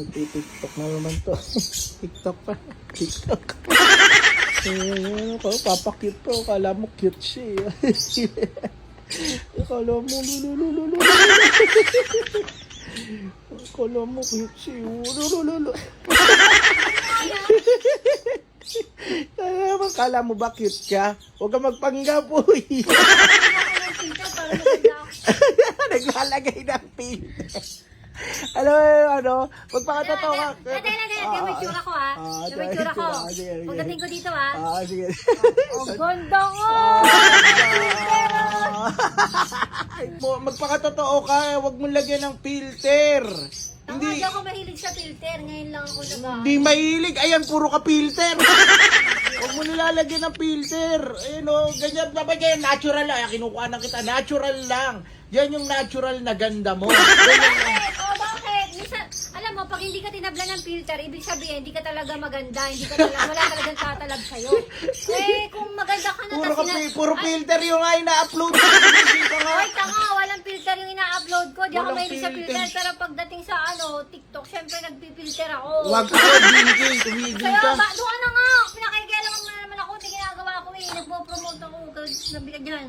TikTok na naman to. TikTok pa. TikTok. Papakute to. Kala mo cute siya. Kala mo lululululu. Kala mo cute siya. Lulululu. Kala mo ba cute ka? Huwag ka magpanggap po. Naglalagay ng filter. Ano, magpakatotoo ka. Tingnan mo yung tsura ko ha. Tingnan mo yung tsura ko. Pagdating ko dito ha. Sige. Ang ganda ko! Magpakatotoo ka, huwag mong lagyan ng filter. Hindi ako mahilig sa filter. Ngayon lang ako Hindi mahilig. Ayan, puro ka filter. Huwag mo nilalagyan ng filter. Ayun o, ganyan. Dapat yan, natural lang. Kinukuha na kita. Natural lang. Yan yung natural na ganda mo. Bakit? Bakit? Minsan, alam mo, pag hindi ka tinabla ng filter, ibig sabihin, hindi ka talaga maganda. Hindi ka talaga, wala talagang tatalab sa'yo. Kung maganda ka na, Puro filter yung nga ina-upload. Hoy, tanga, walang filter yung ina-upload ko. Di ako Walang mahilig sa filter. filter. Pero pagdating sa TikTok, syempre nagpipilter ako. Huwag ka, Jinky. Tumigil Kaya ka. ba, doon na nga. Pinakikialaman mo na naman ako. Hindi ginagawa ko eh. Nagpo-promote ako. Sabi ka dyan.